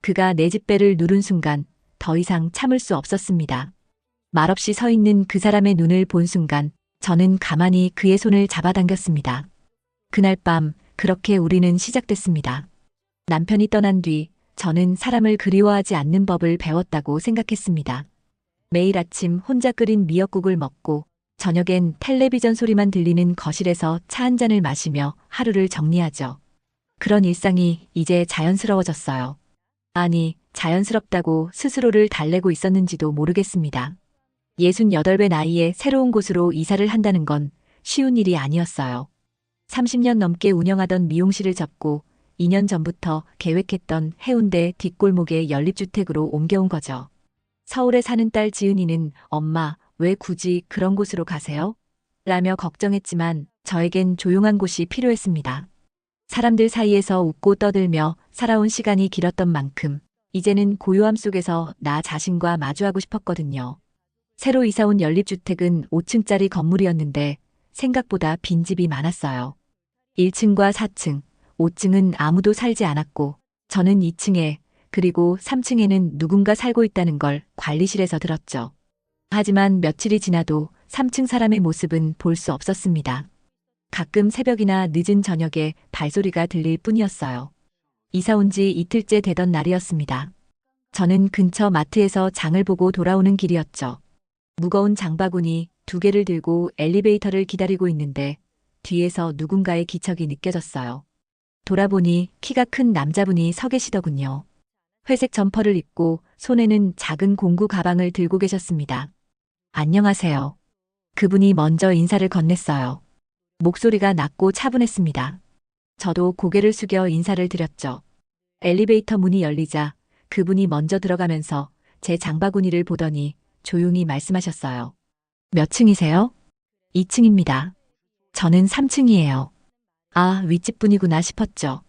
그가 내 집배를 누른 순간 더 이상 참을 수 없었습니다. 말없이 서 있는 그 사람의 눈을 본 순간 저는 가만히 그의 손을 잡아당겼습니다. 그날 밤 그렇게 우리는 시작됐습니다. 남편이 떠난 뒤 저는 사람을 그리워하지 않는 법을 배웠다고 생각했습니다. 매일 아침 혼자 끓인 미역국을 먹고 저녁엔 텔레비전 소리만 들리는 거실에서 차 한 잔을 마시며 하루를 정리하죠. 그런 일상이 이제 자연스러워졌어요. 아니, 자연스럽다고 스스로를 달래고 있었는지도 모르겠습니다. 68배 나이에 새로운 곳으로 이사를 한다는 건 쉬운 일이 아니었어요. 30년 넘게 운영하던 미용실을 접고 2년 전부터 계획했던 해운대 뒷골목의 연립주택으로 옮겨온 거죠. 서울에 사는 딸 지은이는 엄마, 왜 굳이 그런 곳으로 가세요? 라며 걱정했지만 저에겐 조용한 곳이 필요했습니다. 사람들 사이에서 웃고 떠들며 살아온 시간이 길었던 만큼 이제는 고요함 속에서 나 자신과 마주하고 싶었거든요. 새로 이사온 연립주택은 5층짜리 건물이었는데 생각보다 빈집이 많았어요. 1층과 4층, 5층은 아무도 살지 않았고 저는 2층에 그리고 3층에는 누군가 살고 있다는 걸 관리실에서 들었죠. 하지만 며칠이 지나도 3층 사람의 모습은 볼 수 없었습니다. 가끔 새벽이나 늦은 저녁에 발소리가 들릴 뿐이었어요. 이사 온 지 이틀째 되던 날이었습니다. 저는 근처 마트에서 장을 보고 돌아오는 길이었죠. 무거운 장바구니 2개를 들고 엘리베이터를 기다리고 있는데 뒤에서 누군가의 기척이 느껴졌어요. 돌아보니 키가 큰 남자분이 서 계시더군요. 회색 점퍼를 입고 손에는 작은 공구 가방을 들고 계셨습니다. 안녕하세요. 그분이 먼저 인사를 건넸어요. 목소리가 낮고 차분했습니다. 저도 고개를 숙여 인사를 드렸죠. 엘리베이터 문이 열리자 그분이 먼저 들어가면서 제 장바구니를 보더니 조용히 말씀하셨어요. 몇 층이세요? 2층입니다. 저는 3층이에요. 아, 윗집분이구나 싶었죠.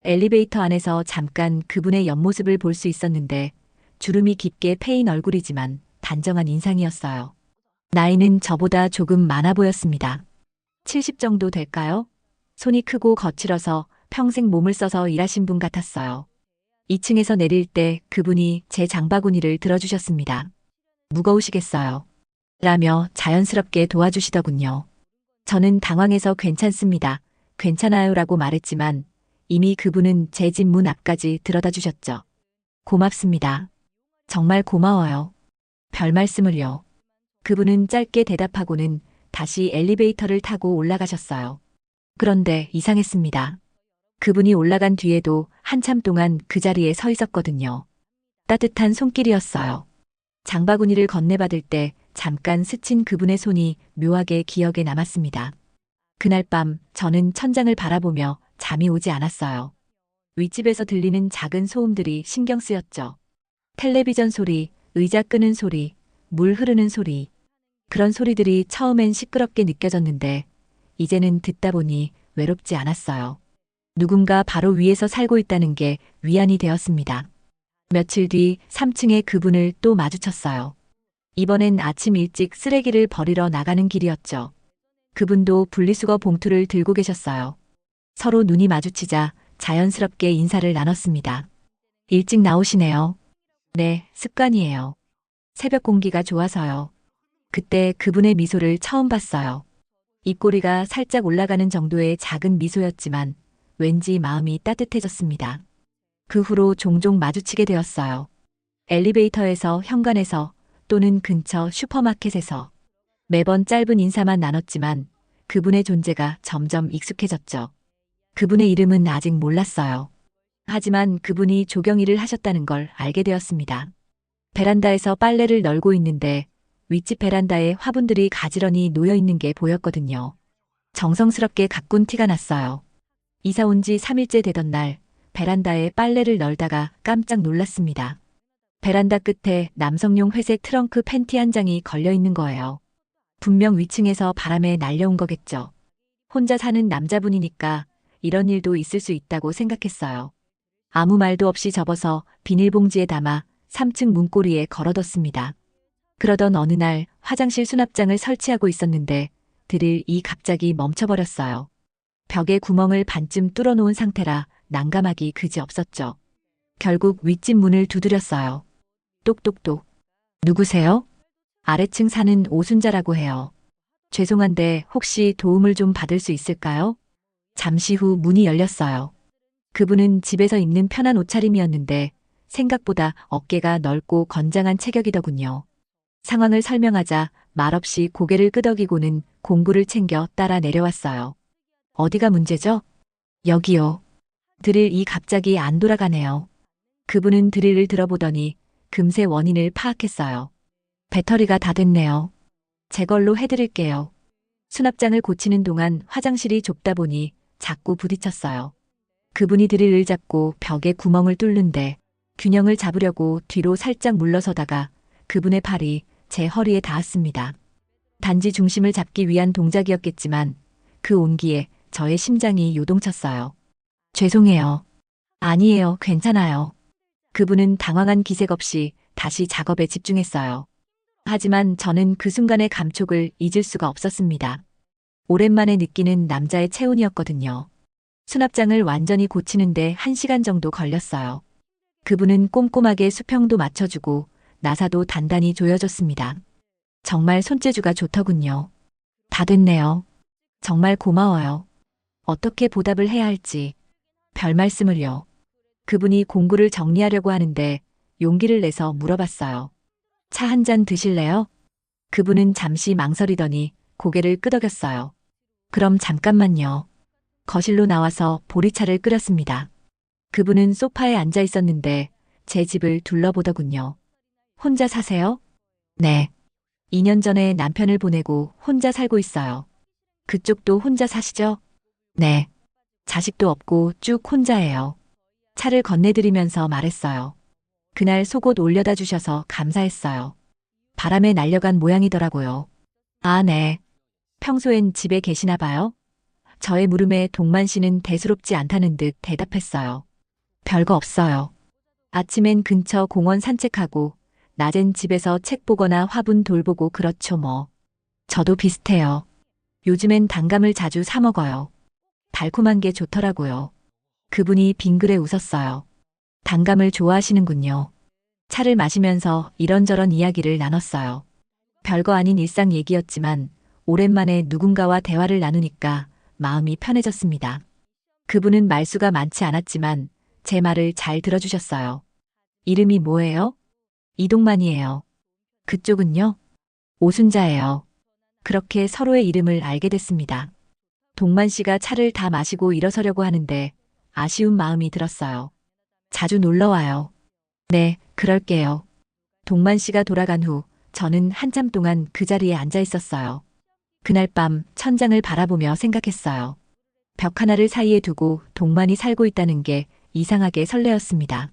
엘리베이터 안에서 잠깐 그분의 옆모습을 볼 수 있었는데 주름이 깊게 패인 얼굴이지만 단정한 인상이었어요. 나이는 저보다 조금 많아 보였습니다. 70 정도 될까요? 손이 크고 거칠어서 평생 몸을 써서 일하신 분 같았어요. 2층에서 내릴 때 그분이 제 장바구니를 들어주셨습니다. 무거우시겠어요? 라며 자연스럽게 도와주시더군요. 저는 당황해서 괜찮습니다. 괜찮아요 라고 말했지만 이미 그분은 제 집 문 앞까지 들여다 주셨죠. 고맙습니다. 정말 고마워요. 별 말씀을요. 그분은 짧게 대답하고는 다시 엘리베이터를 타고 올라가셨어요. 그런데 이상했습니다. 그분이 올라간 뒤에도 한참 동안 그 자리에 서 있었거든요. 따뜻한 손길이었어요. 장바구니를 건네받을 때 잠깐 스친 그분의 손이 묘하게 기억에 남았습니다. 그날 밤 저는 천장을 바라보며 잠이 오지 않았어요. 윗집에서 들리는 작은 소음들이 신경 쓰였죠. 텔레비전 소리, 의자 끄는 소리, 물 흐르는 소리. 그런 소리들이 처음엔 시끄럽게 느껴졌는데 이제는 듣다 보니 외롭지 않았어요. 누군가 바로 위에서 살고 있다는 게 위안이 되었습니다. 며칠 뒤 3층에 그분을 또 마주쳤어요. 이번엔 아침 일찍 쓰레기를 버리러 나가는 길이었죠. 그분도 분리수거 봉투를 들고 계셨어요. 서로 눈이 마주치자 자연스럽게 인사를 나눴습니다. 일찍 나오시네요. 네, 습관이에요. 새벽 공기가 좋아서요. 그때 그분의 미소를 처음 봤어요. 입꼬리가 살짝 올라가는 정도의 작은 미소였지만 왠지 마음이 따뜻해졌습니다. 그 후로 종종 마주치게 되었어요. 엘리베이터에서, 현관에서 또는 근처 슈퍼마켓에서 매번 짧은 인사만 나눴지만 그분의 존재가 점점 익숙해졌죠. 그분의 이름은 아직 몰랐어요. 하지만 그분이 조경일을 하셨다는 걸 알게 되었습니다. 베란다에서 빨래를 널고 있는데 윗집 베란다에 화분들이 가지런히 놓여 있는 게 보였거든요. 정성스럽게 가꾼 티가 났어요. 이사 온 지 3일째 되던 날 베란다에 빨래를 널다가 깜짝 놀랐습니다. 베란다 끝에 남성용 회색 트렁크 팬티 한 장이 걸려 있는 거예요. 분명 위층에서 바람에 날려온 거겠죠. 혼자 사는 남자분이니까 이런 일도 있을 수 있다고 생각했어요. 아무 말도 없이 접어서 비닐봉지에 담아 3층 문고리에 걸어뒀습니다. 그러던 어느 날 화장실 수납장을 설치하고 있었는데 드릴이 갑자기 멈춰버렸어요. 벽에 구멍을 반쯤 뚫어놓은 상태라 난감하기 그지없었죠. 결국 윗집 문을 두드렸어요. 똑똑똑. 누구세요? 아래층 사는 오순자라고 해요. 죄송한데 혹시 도움을 좀 받을 수 있을까요? 잠시 후 문이 열렸어요. 그분은 집에서 입는 편한 옷차림이었는데 생각보다 어깨가 넓고 건장한 체격이더군요. 상황을 설명하자 말없이 고개를 끄덕이고는 공구를 챙겨 따라 내려왔어요. 어디가 문제죠? 여기요. 드릴이 갑자기 안 돌아가네요. 그분은 드릴을 들어보더니 금세 원인을 파악했어요. 배터리가 다 됐네요. 제 걸로 해드릴게요. 수납장을 고치는 동안 화장실이 좁다 보니 자꾸 부딪혔어요. 그분이 드릴을 잡고 벽에 구멍을 뚫는데 균형을 잡으려고 뒤로 살짝 물러서다가 그분의 팔이 제 허리에 닿았습니다. 단지 중심을 잡기 위한 동작이었겠지만 그 온기에 저의 심장이 요동쳤어요. 죄송해요. 아니에요, 괜찮아요. 그분은 당황한 기색 없이 다시 작업에 집중했어요. 하지만 저는 그 순간의 감촉을 잊을 수가 없었습니다. 오랜만에 느끼는 남자의 체온이었거든요. 수납장을 완전히 고치는데 1시간 정도 걸렸어요. 그분은 꼼꼼하게 수평도 맞춰주고 나사도 단단히 조여줬습니다. 정말 손재주가 좋더군요. 다 됐네요. 정말 고마워요. 어떻게 보답을 해야 할지. 별 말씀을요. 그분이 공구를 정리하려고 하는데 용기를 내서 물어봤어요. 차 한 잔 드실래요? 그분은 잠시 망설이더니 고개를 끄덕였어요. 그럼 잠깐만요. 거실로 나와서 보리차를 끓였습니다. 그분은 소파에 앉아 있었는데 제 집을 둘러보더군요. 혼자 사세요? 네. 2년 전에 남편을 보내고 혼자 살고 있어요. 그쪽도 혼자 사시죠? 네. 자식도 없고 쭉 혼자예요. 차를 건네드리면서 말했어요. 그날 속옷 올려다 주셔서 감사했어요. 바람에 날려간 모양이더라고요. 아, 네. 평소엔 집에 계시나 봐요? 저의 물음에 동만 씨는 대수롭지 않다는 듯 대답했어요. 별거 없어요. 아침엔 근처 공원 산책하고, 낮엔 집에서 책 보거나 화분 돌보고 그렇죠 뭐. 저도 비슷해요. 요즘엔 단감을 자주 사 먹어요. 달콤한 게 좋더라고요. 그분이 빙그레 웃었어요. 단감을 좋아하시는군요. 차를 마시면서 이런저런 이야기를 나눴어요. 별거 아닌 일상 얘기였지만 오랜만에 누군가와 대화를 나누니까 마음이 편해졌습니다. 그분은 말수가 많지 않았지만 제 말을 잘 들어주셨어요. 이름이 뭐예요? 이동만이에요. 그쪽은요? 오순자예요. 그렇게 서로의 이름을 알게 됐습니다. 동만 씨가 차를 다 마시고 일어서려고 하는데 아쉬운 마음이 들었어요. 자주 놀러 와요. 네, 그럴게요. 동만 씨가 돌아간 후 저는 한참 동안 그 자리에 앉아 있었어요. 그날 밤 천장을 바라보며 생각했어요. 벽 하나를 사이에 두고 동만이 살고 있다는 게 이상하게 설레었습니다.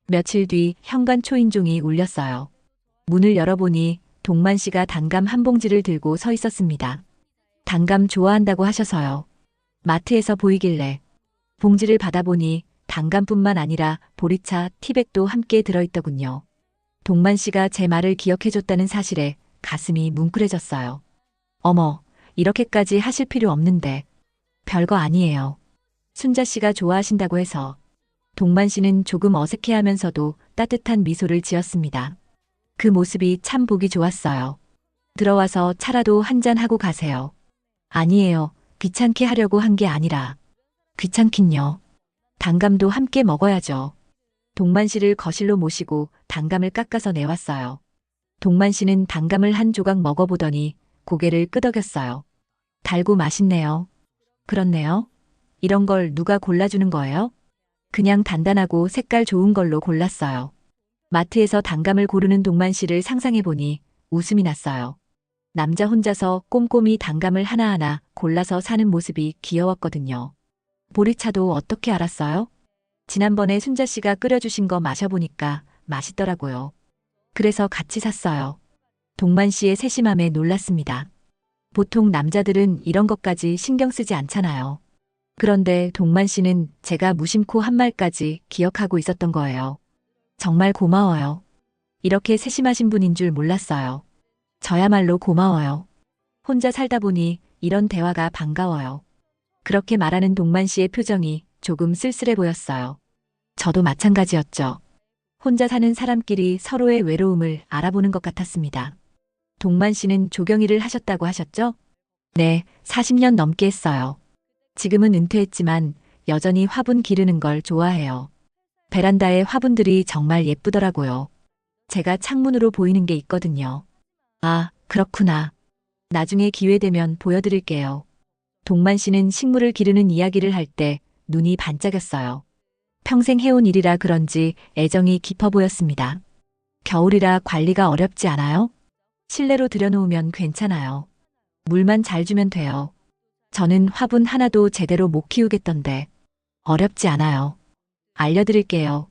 며칠 뒤 현관 초인종이 울렸어요. 문을 열어보니 동만 씨가 단감 한 봉지를 들고 서 있었습니다. 단감 좋아한다고 하셔서요. 마트에서 보이길래 봉지를 받아보니 단감뿐만 아니라 보리차, 티백도 함께 들어있더군요. 동만 씨가 제 말을 기억해줬다는 사실에 가슴이 뭉클해졌어요. 어머, 이렇게까지 하실 필요 없는데. 별거 아니에요. 순자 씨가 좋아하신다고 해서. 동만 씨는 조금 어색해하면서도 따뜻한 미소를 지었습니다. 그 모습이 참 보기 좋았어요. 들어와서 차라도 한잔 하고 가세요. 아니에요. 귀찮게 하려고 한 게 아니라. 귀찮긴요. 단감도 함께 먹어야죠. 동만 씨를 거실로 모시고 단감을 깎아서 내왔어요. 동만 씨는 단감을 한 조각 먹어보더니 고개를 끄덕였어요. 달고 맛있네요. 그렇네요. 이런 걸 누가 골라주는 거예요? 그냥 단단하고 색깔 좋은 걸로 골랐어요. 마트에서 단감을 고르는 동만 씨를 상상해보니 웃음이 났어요. 남자 혼자서 꼼꼼히 단감을 하나하나 골라서 사는 모습이 귀여웠거든요. 보리차도 어떻게 알았어요? 지난번에 순자 씨가 끓여주신 거 마셔보니까 맛있더라고요. 그래서 같이 샀어요. 동만 씨의 세심함에 놀랐습니다. 보통 남자들은 이런 것까지 신경 쓰지 않잖아요. 그런데 동만 씨는 제가 무심코 한 말까지 기억하고 있었던 거예요. 정말 고마워요. 이렇게 세심하신 분인 줄 몰랐어요. 저야말로 고마워요. 혼자 살다 보니 이런 대화가 반가워요. 그렇게 말하는 동만 씨의 표정이 조금 쓸쓸해 보였어요. 저도 마찬가지였죠. 혼자 사는 사람끼리 서로의 외로움을 알아보는 것 같았습니다. 동만 씨는 조경일을 하셨다고 하셨죠? 네, 40년 넘게 했어요. 지금은 은퇴했지만 여전히 화분 기르는 걸 좋아해요. 베란다에 화분들이 정말 예쁘더라고요. 제가 창문으로 보이는 게 있거든요. 아, 그렇구나. 나중에 기회 되면 보여드릴게요. 동만 씨는 식물을 기르는 이야기를 할 때 눈이 반짝였어요. 평생 해온 일이라 그런지 애정이 깊어 보였습니다. 겨울이라 관리가 어렵지 않아요? 실내로 들여놓으면 괜찮아요. 물만 잘 주면 돼요. 저는 화분 하나도 제대로 못 키우겠던데. 어렵지 않아요. 알려드릴게요.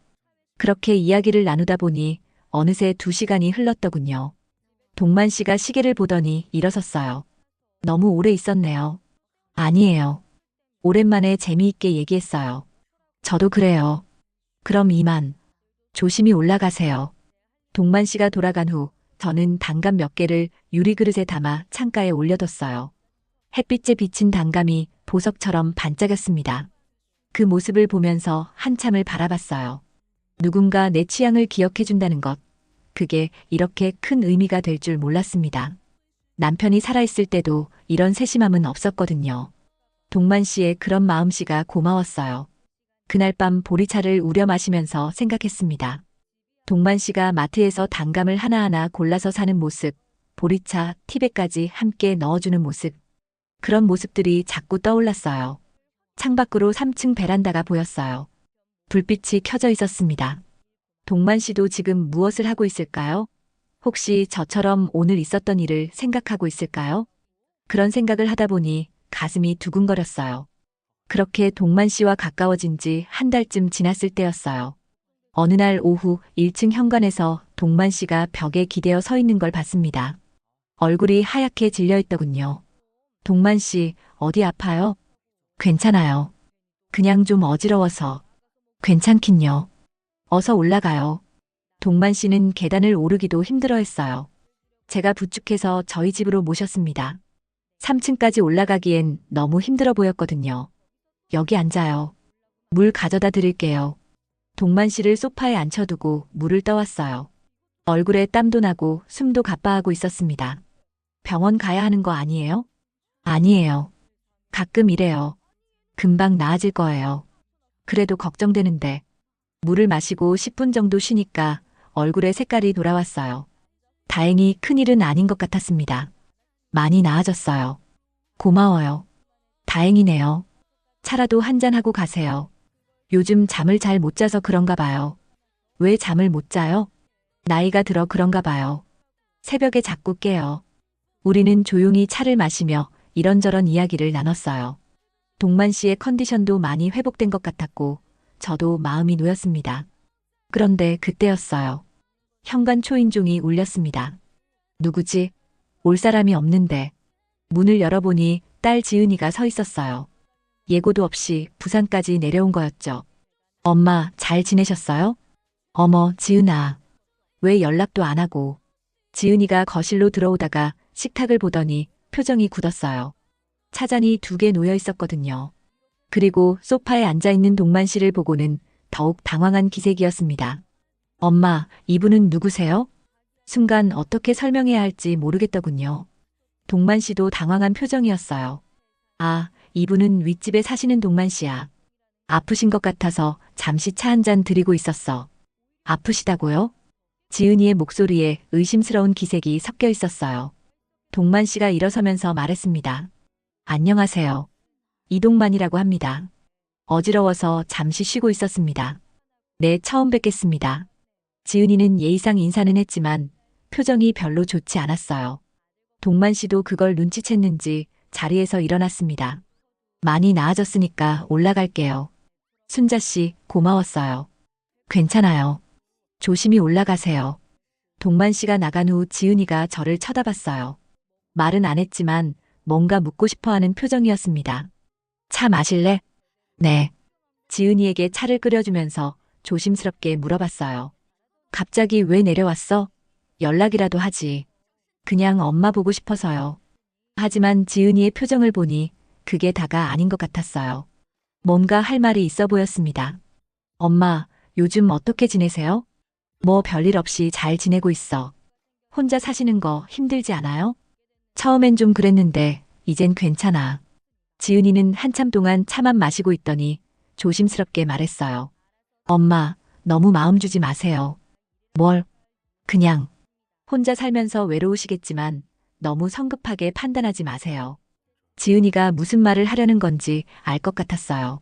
그렇게 이야기를 나누다 보니 어느새 2시간이 흘렀더군요. 동만 씨가 시계를 보더니 일어섰어요. 너무 오래 있었네요. 아니에요. 오랜만에 재미있게 얘기했어요. 저도 그래요. 그럼 이만. 조심히 올라가세요. 동만 씨가 돌아간 후 저는 단감 몇 개를 유리 그릇에 담아 창가에 올려뒀어요. 햇빛에 비친 단감이 보석처럼 반짝였습니다. 그 모습을 보면서 한참을 바라봤어요. 누군가 내 취향을 기억해준다는 것. 그게 이렇게 큰 의미가 될 줄 몰랐습니다. 남편이 살아있을 때도 이런 세심함은 없었거든요. 동만 씨의 그런 마음씨가 고마웠어요. 그날 밤 보리차를 우려 마시면서 생각했습니다. 동만 씨가 마트에서 단감을 하나하나 골라서 사는 모습, 보리차, 티백까지 함께 넣어주는 모습. 그런 모습들이 자꾸 떠올랐어요. 창밖으로 3층 베란다가 보였어요. 불빛이 켜져 있었습니다. 동만 씨도 지금 무엇을 하고 있을까요? 혹시 저처럼 오늘 있었던 일을 생각하고 있을까요? 그런 생각을 하다 보니 가슴이 두근거렸어요. 그렇게 동만 씨와 가까워진 지 한 달쯤 지났을 때였어요. 어느 날 오후 1층 현관에서 동만 씨가 벽에 기대어 서 있는 걸 봤습니다. 얼굴이 하얗게 질려 있더군요. 동만 씨, 어디 아파요? 괜찮아요. 그냥 좀 어지러워서. 괜찮긴요. 어서 올라가요. 동만 씨는 계단을 오르기도 힘들어했어요. 제가 부축해서 저희 집으로 모셨습니다. 3층까지 올라가기엔 너무 힘들어 보였거든요. 여기 앉아요. 물 가져다 드릴게요. 동만 씨를 소파에 앉혀두고 물을 떠왔어요. 얼굴에 땀도 나고 숨도 가빠하고 있었습니다. 병원 가야 하는 거 아니에요? 아니에요. 가끔 이래요. 금방 나아질 거예요. 그래도 걱정되는데. 물을 마시고 10분 정도 쉬니까 얼굴에 색깔이 돌아왔어요. 다행히 큰일은 아닌 것 같았습니다. 많이 나아졌어요. 고마워요. 다행이네요. 차라도 한잔하고 가세요. 요즘 잠을 잘 못 자서 그런가 봐요. 왜 잠을 못 자요? 나이가 들어 그런가 봐요. 새벽에 자꾸 깨요. 우리는 조용히 차를 마시며 이런저런 이야기를 나눴어요. 동만 씨의 컨디션도 많이 회복된 것 같았고 저도 마음이 놓였습니다. 그런데 그때였어요. 현관 초인종이 울렸습니다. 누구지? 올 사람이 없는데. 문을 열어보니 딸 지은이가 서 있었어요. 예고도 없이 부산까지 내려온 거였죠. 엄마, 잘 지내셨어요? 어머, 지은아. 왜 연락도 안 하고. 지은이가 거실로 들어오다가 식탁을 보더니 표정이 굳었어요. 차잔이 2개 놓여 있었거든요. 그리고 소파에 앉아있는 동만 씨를 보고는 더욱 당황한 기색이었습니다. 엄마, 이분은 누구세요? 순간 어떻게 설명해야 할지 모르겠더군요. 동만 씨도 당황한 표정이었어요. 아, 이분은 윗집에 사시는 동만 씨야. 아프신 것 같아서 잠시 차 한 잔 드리고 있었어. 아프시다고요? 지은이의 목소리에 의심스러운 기색이 섞여 있었어요. 동만 씨가 일어서면서 말했습니다. 안녕하세요. 이동만이라고 합니다. 어지러워서 잠시 쉬고 있었습니다. 네, 처음 뵙겠습니다. 지은이는 예의상 인사는 했지만 표정이 별로 좋지 않았어요. 동만 씨도 그걸 눈치챘는지 자리에서 일어났습니다. 많이 나아졌으니까 올라갈게요. 순자 씨, 고마웠어요. 괜찮아요. 조심히 올라가세요. 동만 씨가 나간 후 지은이가 저를 쳐다봤어요. 말은 안 했지만 뭔가 묻고 싶어 하는 표정이었습니다. 차 마실래? 네. 지은이에게 차를 끓여주면서 조심스럽게 물어봤어요. 갑자기 왜 내려왔어? 연락이라도 하지. 그냥 엄마 보고 싶어서요. 하지만 지은이의 표정을 보니 그게 다가 아닌 것 같았어요. 뭔가 할 말이 있어 보였습니다. 엄마, 요즘 어떻게 지내세요? 뭐 별일 없이 잘 지내고 있어. 혼자 사시는 거 힘들지 않아요? 처음엔 좀 그랬는데 이젠 괜찮아. 지은이는 한참 동안 차만 마시고 있더니 조심스럽게 말했어요. 엄마, 너무 마음 주지 마세요. 뭘? 그냥 혼자 살면서 외로우시겠지만 너무 성급하게 판단하지 마세요. 지은이가 무슨 말을 하려는 건지 알 것 같았어요.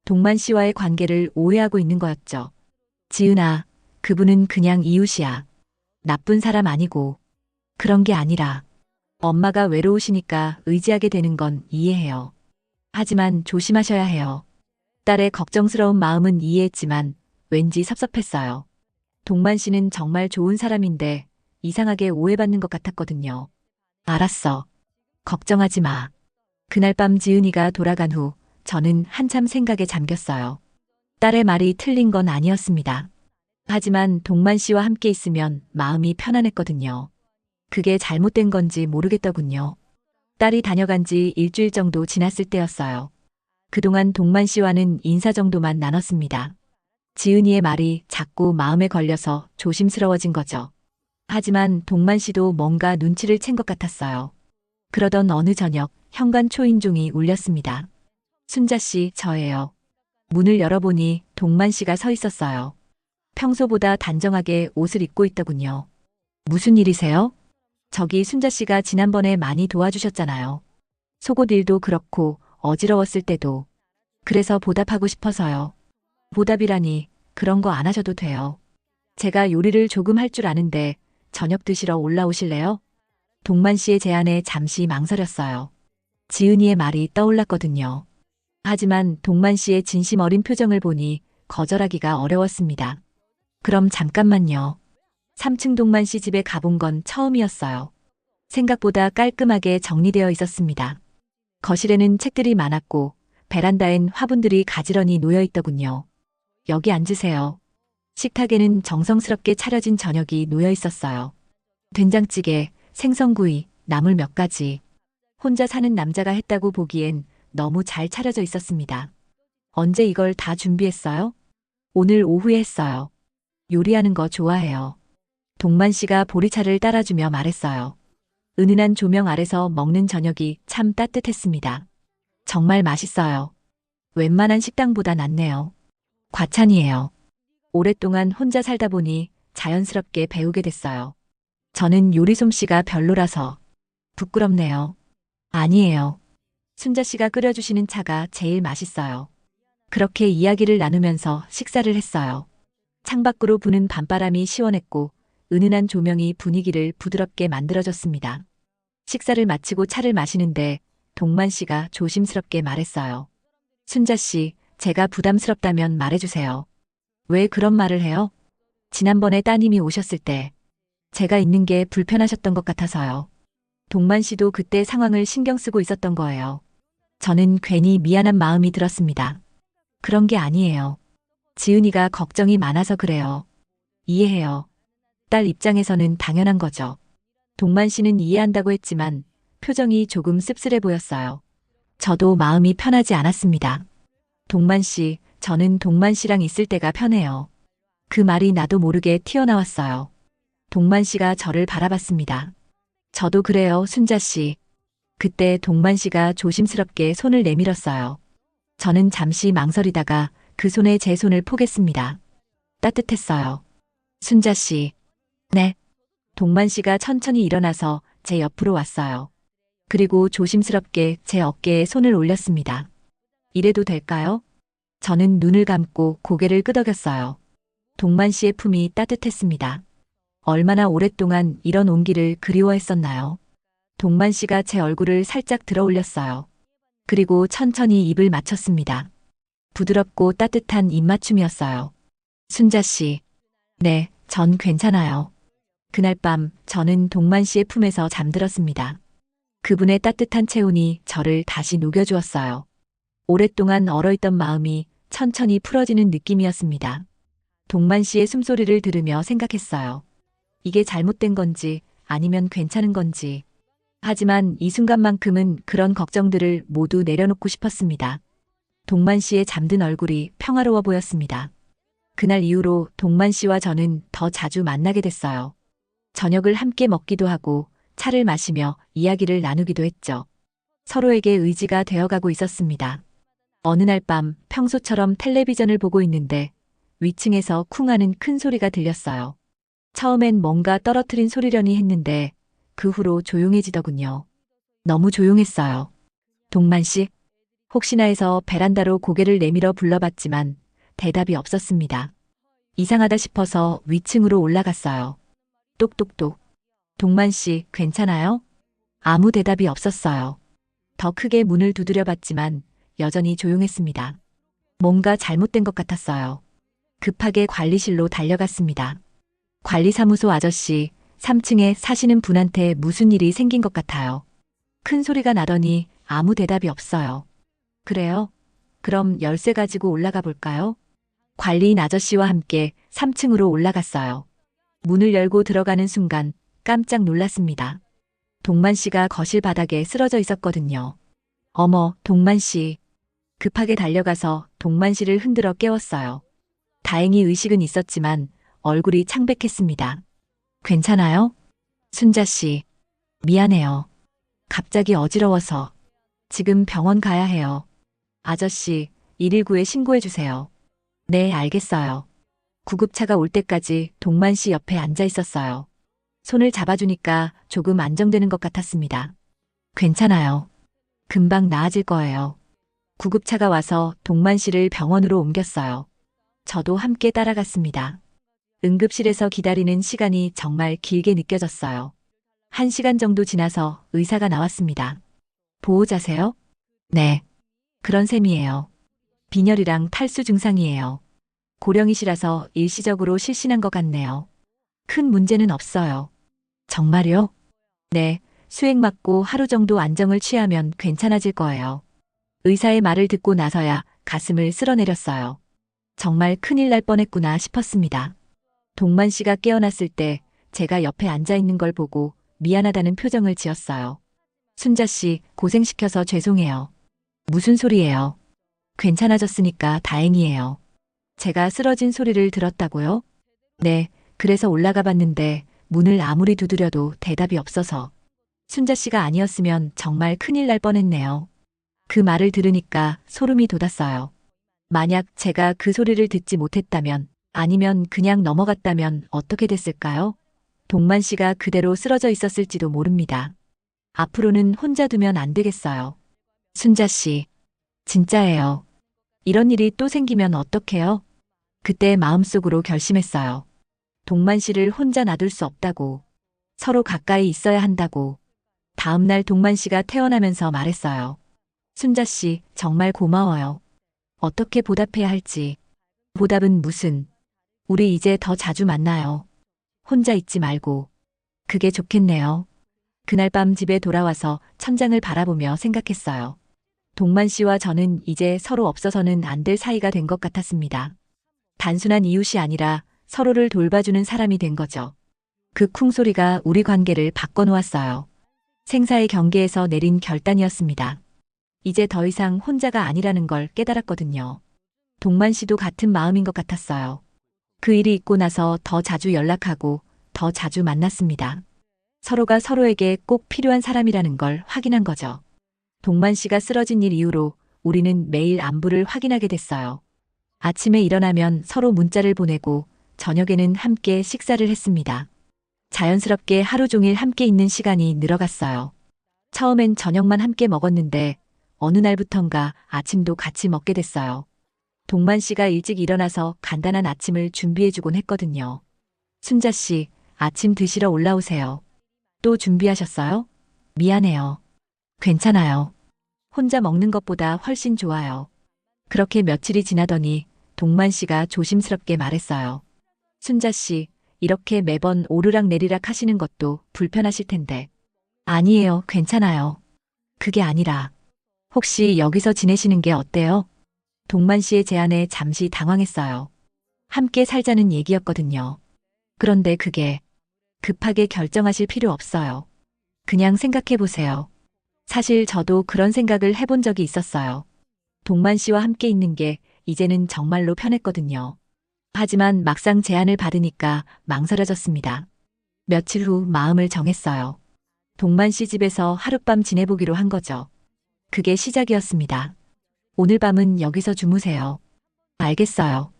동만 씨와의 관계를 오해하고 있는 거였죠. 지은아, 그분은 그냥 이웃이야. 나쁜 사람 아니고. 그런 게 아니라 엄마가 외로우시니까 의지하게 되는 건 이해해요. 하지만 조심하셔야 해요. 딸의 걱정스러운 마음은 이해했지만 왠지 섭섭했어요. 동만 씨는 정말 좋은 사람인데 이상하게 오해받는 것 같았거든요. 알았어. 걱정하지 마. 그날 밤 지은이가 돌아간 후 저는 한참 생각에 잠겼어요. 딸의 말이 틀린 건 아니었습니다. 하지만 동만 씨와 함께 있으면 마음이 편안했거든요. 그게 잘못된 건지 모르겠더군요. 딸이 다녀간 지 일주일 정도 지났을 때였어요. 그동안 동만 씨와는 인사 정도만 나눴습니다. 지은이의 말이 자꾸 마음에 걸려서 조심스러워진 거죠. 하지만 동만 씨도 뭔가 눈치를 챈 것 같았어요. 그러던 어느 저녁 현관 초인종이 울렸습니다. 순자 씨, 저예요. 문을 열어보니 동만 씨가 서 있었어요. 평소보다 단정하게 옷을 입고 있더군요. 무슨 일이세요? 저기 순자 씨가 지난번에 많이 도와주셨잖아요. 속옷 일도 그렇고 어지러웠을 때도. 그래서 보답하고 싶어서요. 보답이라니 그런 거 안 하셔도 돼요. 제가 요리를 조금 할 줄 아는데 저녁 드시러 올라오실래요? 동만 씨의 제안에 잠시 망설였어요. 지은이의 말이 떠올랐거든요. 하지만 동만 씨의 진심 어린 표정을 보니 거절하기가 어려웠습니다. 그럼 잠깐만요. 3층 동만 씨 집에 가본 건 처음이었어요. 생각보다 깔끔하게 정리되어 있었습니다. 거실에는 책들이 많았고 베란다엔 화분들이 가지런히 놓여 있더군요. 여기 앉으세요. 식탁에는 정성스럽게 차려진 저녁이 놓여 있었어요. 된장찌개, 생선구이, 나물 몇 가지. 혼자 사는 남자가 했다고 보기엔 너무 잘 차려져 있었습니다. 언제 이걸 다 준비했어요? 오늘 오후에 했어요. 요리하는 거 좋아해요. 동만 씨가 보리차를 따라주며 말했어요. 은은한 조명 아래서 먹는 저녁이 참 따뜻했습니다. 정말 맛있어요. 웬만한 식당보다 낫네요. 과찬이에요. 오랫동안 혼자 살다 보니 자연스럽게 배우게 됐어요. 저는 요리 솜씨가 별로라서 부끄럽네요. 아니에요. 순자 씨가 끓여주시는 차가 제일 맛있어요. 그렇게 이야기를 나누면서 식사를 했어요. 창밖으로 부는 밤바람이 시원했고 은은한 조명이 분위기를 부드럽게 만들어줬습니다. 식사를 마치고 차를 마시는데 동만 씨가 조심스럽게 말했어요. 순자 씨, 제가 부담스럽다면 말해주세요. 왜 그런 말을 해요? 지난번에 따님이 오셨을 때 제가 있는 게 불편하셨던 것 같아서요. 동만 씨도 그때 상황을 신경 쓰고 있었던 거예요. 저는 괜히 미안한 마음이 들었습니다. 그런 게 아니에요. 지은이가 걱정이 많아서 그래요. 이해해요. 딸 입장에서는 당연한 거죠. 동만 씨는 이해한다고 했지만 표정이 조금 씁쓸해 보였어요. 저도 마음이 편하지 않았습니다. 동만 씨, 저는 동만 씨랑 있을 때가 편해요. 그 말이 나도 모르게 튀어나왔어요. 동만 씨가 저를 바라봤습니다. 저도 그래요, 순자 씨. 그때 동만 씨가 조심스럽게 손을 내밀었어요. 저는 잠시 망설이다가 그 손에 제 손을 포겠습니다. 따뜻했어요. 순자 씨. 네. 동만 씨가 천천히 일어나서 제 옆으로 왔어요. 그리고 조심스럽게 제 어깨에 손을 올렸습니다. 이래도 될까요? 저는 눈을 감고 고개를 끄덕였어요. 동만 씨의 품이 따뜻했습니다. 얼마나 오랫동안 이런 온기를 그리워했었나요? 동만 씨가 제 얼굴을 살짝 들어 올렸어요. 그리고 천천히 입을 맞췄습니다. 부드럽고 따뜻한 입맞춤이었어요. 순자 씨. 네, 전 괜찮아요. 그날 밤 저는 동만 씨의 품에서 잠들었습니다. 그분의 따뜻한 체온이 저를 다시 녹여주었어요. 오랫동안 얼어있던 마음이 천천히 풀어지는 느낌이었습니다. 동만 씨의 숨소리를 들으며 생각했어요. 이게 잘못된 건지 아니면 괜찮은 건지. 하지만 이 순간만큼은 그런 걱정들을 모두 내려놓고 싶었습니다. 동만 씨의 잠든 얼굴이 평화로워 보였습니다. 그날 이후로 동만 씨와 저는 더 자주 만나게 됐어요. 저녁을 함께 먹기도 하고 차를 마시며 이야기를 나누기도 했죠. 서로에게 의지가 되어가고 있었습니다. 어느 날 밤 평소처럼 텔레비전을 보고 있는데 위층에서 쿵 하는 큰 소리가 들렸어요. 처음엔 뭔가 떨어뜨린 소리려니 했는데 그 후로 조용해지더군요. 너무 조용했어요. 동만 씨? 혹시나 해서 베란다로 고개를 내밀어 불러봤지만 대답이 없었습니다. 이상하다 싶어서 위층으로 올라갔어요. 똑똑똑. 동만 씨, 괜찮아요? 아무 대답이 없었어요. 더 크게 문을 두드려 봤지만 여전히 조용했습니다. 뭔가 잘못된 것 같았어요. 급하게 관리실로 달려갔습니다. 관리사무소 아저씨, 3층에 사시는 분한테 무슨 일이 생긴 것 같아요. 큰 소리가 나더니 아무 대답이 없어요. 그래요? 그럼 열쇠 가지고 올라가 볼까요? 관리인 아저씨와 함께 3층으로 올라갔어요. 문을 열고 들어가는 순간 깜짝 놀랐습니다. 동만 씨가 거실 바닥에 쓰러져 있었거든요. 어머, 동만 씨. 급하게 달려가서 동만 씨를 흔들어 깨웠어요. 다행히 의식은 있었지만 얼굴이 창백했습니다. 괜찮아요? 순자 씨. 미안해요. 갑자기 어지러워서. 지금 병원 가야 해요. 아저씨, 119에 신고해 주세요. 네, 알겠어요. 구급차가 올 때까지 동만 씨 옆에 앉아 있었어요. 손을 잡아주니까 조금 안정되는 것 같았습니다. 괜찮아요. 금방 나아질 거예요. 구급차가 와서 동만 씨를 병원으로 옮겼어요. 저도 함께 따라갔습니다. 응급실에서 기다리는 시간이 정말 길게 느껴졌어요. 1시간 정도 지나서 의사가 나왔습니다. 보호자세요? 네. 그런 셈이에요. 빈혈이랑 탈수 증상이에요. 고령이시라서 일시적으로 실신한 것 같네요. 큰 문제는 없어요. 정말요? 네, 수액 맞고 하루 정도 안정을 취하면 괜찮아질 거예요. 의사의 말을 듣고 나서야 가슴을 쓸어내렸어요. 정말 큰일 날 뻔했구나 싶었습니다. 동만 씨가 깨어났을 때 제가 옆에 앉아 있는 걸 보고 미안하다는 표정을 지었어요. 순자 씨, 고생시켜서 죄송해요. 무슨 소리예요? 괜찮아졌으니까 다행이에요. 제가 쓰러진 소리를 들었다고요? 네, 그래서 올라가 봤는데 문을 아무리 두드려도 대답이 없어서. 순자 씨가 아니었으면 정말 큰일 날 뻔했네요. 그 말을 들으니까 소름이 돋았어요. 만약 제가 그 소리를 듣지 못했다면, 아니면 그냥 넘어갔다면 어떻게 됐을까요? 동만 씨가 그대로 쓰러져 있었을지도 모릅니다. 앞으로는 혼자 두면 안 되겠어요. 순자 씨, 진짜예요. 이런 일이 또 생기면 어떡해요? 그때 마음속으로 결심했어요. 동만 씨를 혼자 놔둘 수 없다고. 서로 가까이 있어야 한다고. 다음 날 동만 씨가 태어나면서 말했어요. 순자 씨, 정말 고마워요. 어떻게 보답해야 할지. 보답은 무슨. 우리 이제 더 자주 만나요. 혼자 있지 말고. 그게 좋겠네요. 그날 밤 집에 돌아와서 천장을 바라보며 생각했어요. 동만 씨와 저는 이제 서로 없어서는 안 될 사이가 된 것 같았습니다. 단순한 이웃이 아니라 서로를 돌봐주는 사람이 된 거죠. 그 쿵소리가 우리 관계를 바꿔놓았어요. 생사의 경계에서 내린 결단이었습니다. 이제 더 이상 혼자가 아니라는 걸 깨달았거든요. 동만 씨도 같은 마음인 것 같았어요. 그 일이 있고 나서 더 자주 연락하고 더 자주 만났습니다. 서로가 서로에게 꼭 필요한 사람이라는 걸 확인한 거죠. 동만 씨가 쓰러진 일 이후로 우리는 매일 안부를 확인하게 됐어요. 아침에 일어나면 서로 문자를 보내고 저녁에는 함께 식사를 했습니다. 자연스럽게 하루 종일 함께 있는 시간이 늘어갔어요. 처음엔 저녁만 함께 먹었는데 어느 날부턴가 아침도 같이 먹게 됐어요. 동만 씨가 일찍 일어나서 간단한 아침을 준비해주곤 했거든요. 순자 씨, 아침 드시러 올라오세요. 또 준비하셨어요? 미안해요. 괜찮아요. 혼자 먹는 것보다 훨씬 좋아요. 그렇게 며칠이 지나더니 동만 씨가 조심스럽게 말했어요. 순자 씨, 이렇게 매번 오르락내리락 하시는 것도 불편하실 텐데. 아니에요, 괜찮아요. 그게 아니라. 혹시 여기서 지내시는 게 어때요? 동만 씨의 제안에 잠시 당황했어요. 함께 살자는 얘기였거든요. 그런데 그게 급하게 결정하실 필요 없어요. 그냥 생각해 보세요. 사실 저도 그런 생각을 해본 적이 있었어요. 동만 씨와 함께 있는 게 이제는 정말로 편했거든요. 하지만 막상 제안을 받으니까 망설여졌습니다. 며칠 후 마음을 정했어요. 동만 씨 집에서 하룻밤 지내보기로 한 거죠. 그게 시작이었습니다. 오늘 밤은 여기서 주무세요. 알겠어요.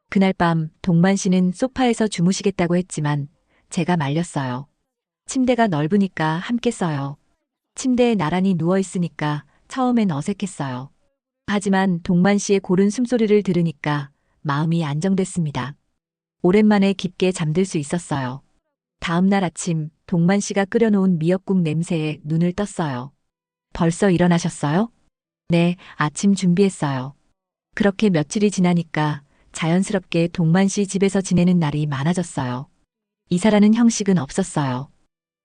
그날 밤 동만 씨는 소파에서 주무시겠다고 했지만 제가 말렸어요. 침대가 넓으니까 함께 써요. 침대에 나란히 누워 있으니까 처음엔 어색했어요. 하지만 동만 씨의 고른 숨소리를 들으니까 마음이 안정됐습니다. 오랜만에 깊게 잠들 수 있었어요. 다음 날 아침 동만 씨가 끓여놓은 미역국 냄새에 눈을 떴어요. 벌써 일어나셨어요? 네, 아침 준비했어요. 그렇게 며칠이 지나니까 자연스럽게 동만 씨 집에서 지내는 날이 많아졌어요. 이사라는 형식은 없었어요.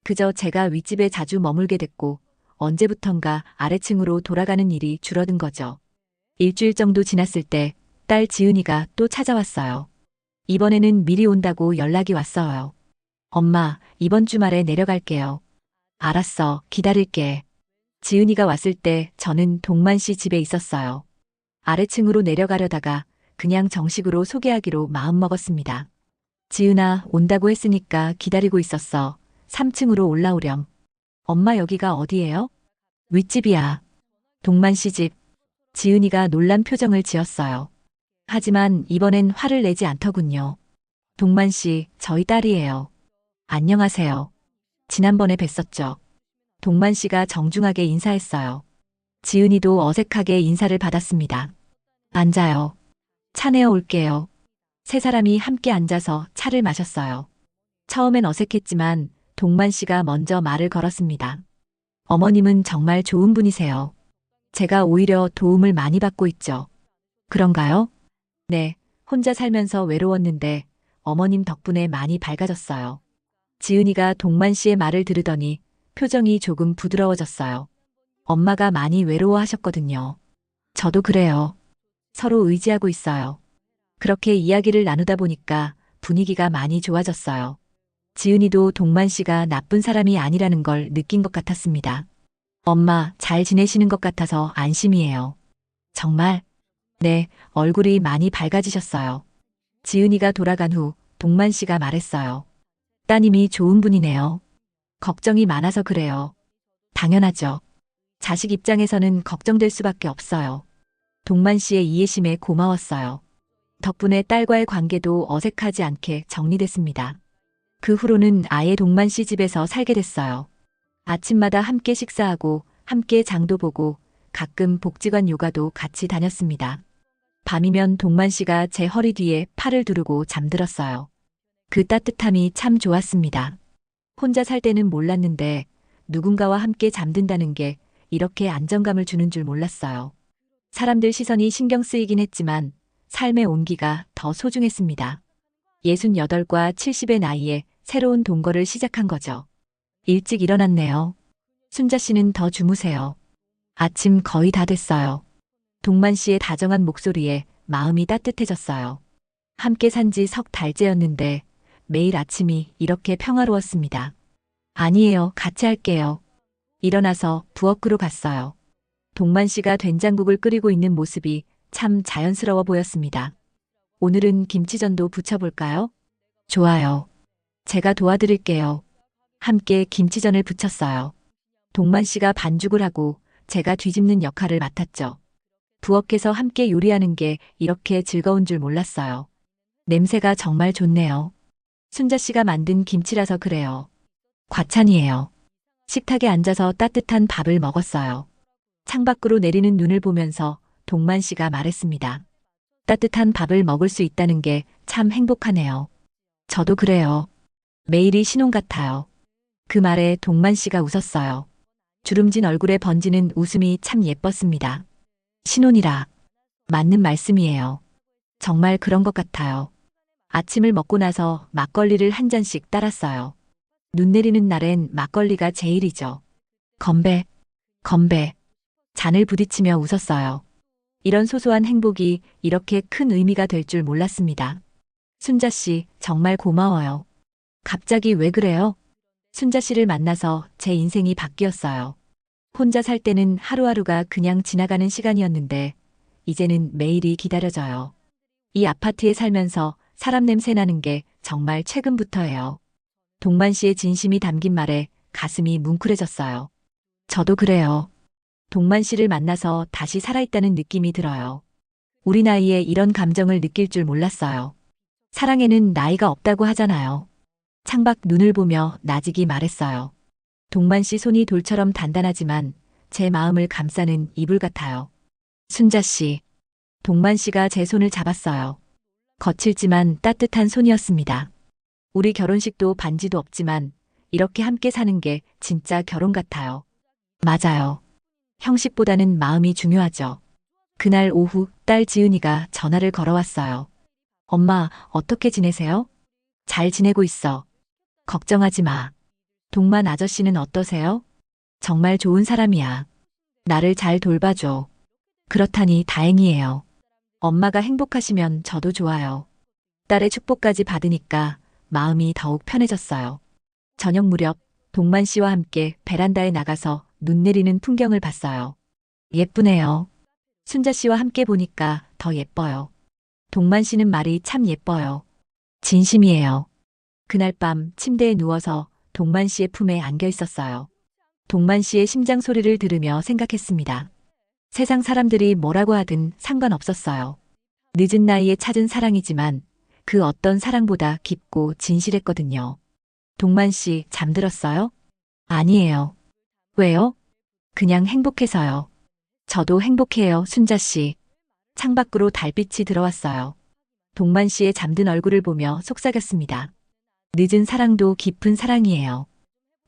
그저 제가 윗집에 자주 머물게 됐고 언제부턴가 아래층으로 돌아가는 일이 줄어든 거죠. 일주일 정도 지났을 때 딸 지은이가 또 찾아왔어요. 이번에는 미리 온다고 연락이 왔어요. 엄마, 이번 주말에 내려갈게요. 알았어, 기다릴게. 지은이가 왔을 때 저는 동만 씨 집에 있었어요. 아래층으로 내려가려다가 그냥 정식으로 소개하기로 마음먹었습니다. 지은아, 온다고 했으니까 기다리고 있었어. 3층으로 올라오렴. 엄마 여기가 어디예요? 윗집이야. 동만 씨 집. 지은이가 놀란 표정을 지었어요. 하지만 이번엔 화를 내지 않더군요. 동만 씨, 저희 딸이에요. 안녕하세요. 지난번에 뵀었죠. 동만 씨가 정중하게 인사했어요. 지은이도 어색하게 인사를 받았습니다. 앉아요. 차 내어 올게요. 세 사람이 함께 앉아서 차를 마셨어요. 처음엔 어색했지만 동만 씨가 먼저 말을 걸었습니다. 어머님은 정말 좋은 분이세요. 제가 오히려 도움을 많이 받고 있죠. 그런가요? 네, 혼자 살면서 외로웠는데 어머님 덕분에 많이 밝아졌어요. 지은이가 동만 씨의 말을 들으더니 표정이 조금 부드러워졌어요. 엄마가 많이 외로워하셨거든요. 저도 그래요. 서로 의지하고 있어요. 그렇게 이야기를 나누다 보니까 분위기가 많이 좋아졌어요. 지은이도 동만 씨가 나쁜 사람이 아니라는 걸 느낀 것 같았습니다. 엄마, 잘 지내시는 것 같아서 안심이에요. 정말? 네, 얼굴이 많이 밝아지셨어요. 지은이가 돌아간 후 동만 씨가 말했어요. 따님이 좋은 분이네요. 걱정이 많아서 그래요. 당연하죠. 자식 입장에서는 걱정될 수밖에 없어요. 동만 씨의 이해심에 고마웠어요. 덕분에 딸과의 관계도 어색하지 않게 정리됐습니다. 그 후로는 아예 동만 씨 집에서 살게 됐어요. 아침마다 함께 식사하고 함께 장도 보고 가끔 복지관 요가도 같이 다녔습니다. 밤이면 동만 씨가 제 허리 뒤에 팔을 두르고 잠들었어요. 그 따뜻함이 참 좋았습니다. 혼자 살 때는 몰랐는데 누군가와 함께 잠든다는 게 이렇게 안정감을 주는 줄 몰랐어요. 사람들 시선이 신경 쓰이긴 했지만 삶의 온기가 더 소중했습니다. 68과 70의 나이에 새로운 동거를 시작한 거죠. 일찍 일어났네요. 순자 씨는 더 주무세요. 아침 거의 다 됐어요. 동만 씨의 다정한 목소리에 마음이 따뜻해졌어요. 함께 산 지 석 달째였는데 매일 아침이 이렇게 평화로웠습니다. 아니에요, 같이 할게요. 일어나서 부엌으로 갔어요. 동만 씨가 된장국을 끓이고 있는 모습이 참 자연스러워 보였습니다. 오늘은 김치전도 부쳐볼까요? 좋아요. 제가 도와드릴게요. 함께 김치전을 부쳤어요. 동만 씨가 반죽을 하고 제가 뒤집는 역할을 맡았죠. 부엌에서 함께 요리하는 게 이렇게 즐거운 줄 몰랐어요. 냄새가 정말 좋네요. 순자 씨가 만든 김치라서 그래요. 과찬이에요. 식탁에 앉아서 따뜻한 밥을 먹었어요. 창밖으로 내리는 눈을 보면서 동만 씨가 말했습니다. 따뜻한 밥을 먹을 수 있다는 게 참 행복하네요. 저도 그래요. 매일이 신혼 같아요. 그 말에 동만 씨가 웃었어요. 주름진 얼굴에 번지는 웃음이 참 예뻤습니다. 신혼이라. 맞는 말씀이에요. 정말 그런 것 같아요. 아침을 먹고 나서 막걸리를 한 잔씩 따랐어요. 눈 내리는 날엔 막걸리가 제일이죠. 건배, 건배. 잔을 부딪히며 웃었어요. 이런 소소한 행복이 이렇게 큰 의미가 될 줄 몰랐습니다. 순자 씨, 정말 고마워요. 갑자기 왜 그래요? 순자 씨를 만나서 제 인생이 바뀌었어요. 혼자 살 때는 하루하루가 그냥 지나가는 시간이었는데 이제는 매일이 기다려져요. 이 아파트에 살면서 사람 냄새 나는 게 정말 최근부터예요. 동만 씨의 진심이 담긴 말에 가슴이 뭉클해졌어요. 저도 그래요. 동만 씨를 만나서 다시 살아있다는 느낌이 들어요. 우리 나이에 이런 감정을 느낄 줄 몰랐어요. 사랑에는 나이가 없다고 하잖아요. 창밖 눈을 보며 나직이 말했어요. 동만 씨 손이 돌처럼 단단하지만 제 마음을 감싸는 이불 같아요. 순자 씨. 동만 씨가 제 손을 잡았어요. 거칠지만 따뜻한 손이었습니다. 우리 결혼식도 반지도 없지만 이렇게 함께 사는 게 진짜 결혼 같아요. 맞아요. 형식보다는 마음이 중요하죠. 그날 오후 딸 지은이가 전화를 걸어왔어요. 엄마, 어떻게 지내세요? 잘 지내고 있어. 걱정하지 마. 동만 아저씨는 어떠세요? 정말 좋은 사람이야. 나를 잘 돌봐줘. 그렇다니 다행이에요. 엄마가 행복하시면 저도 좋아요. 딸의 축복까지 받으니까 마음이 더욱 편해졌어요. 저녁 무렵 동만 씨와 함께 베란다에 나가서 눈 내리는 풍경을 봤어요. 예쁘네요. 순자 씨와 함께 보니까 더 예뻐요. 동만 씨는 말이 참 예뻐요. 진심이에요. 그날 밤 침대에 누워서 동만 씨의 품에 안겨 있었어요. 동만 씨의 심장 소리를 들으며 생각했습니다. 세상 사람들이 뭐라고 하든 상관없었어요. 늦은 나이에 찾은 사랑이지만 그 어떤 사랑보다 깊고 진실했거든요. 동만 씨 잠들었어요? 아니에요. 왜요? 그냥 행복해서요. 저도 행복해요, 순자 씨. 창밖으로 달빛이 들어왔어요. 동만 씨의 잠든 얼굴을 보며 속삭였습니다. 늦은 사랑도 깊은 사랑이에요.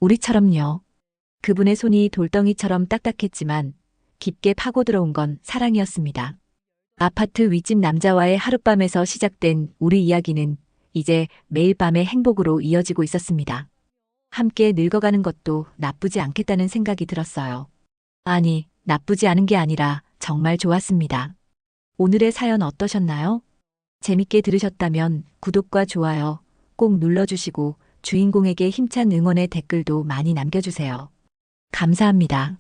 우리처럼요. 그분의 손이 돌덩이처럼 딱딱했지만 깊게 파고 들어온 건 사랑이었습니다. 아파트 윗집 남자와의 하룻밤에서 시작된 우리 이야기는 이제 매일 밤의 행복으로 이어지고 있었습니다. 함께 늙어가는 것도 나쁘지 않겠다는 생각이 들었어요. 아니, 나쁘지 않은 게 아니라 정말 좋았습니다. 오늘의 사연 어떠셨나요? 재밌게 들으셨다면 구독과 좋아요 꼭 눌러주시고 주인공에게 힘찬 응원의 댓글도 많이 남겨주세요. 감사합니다.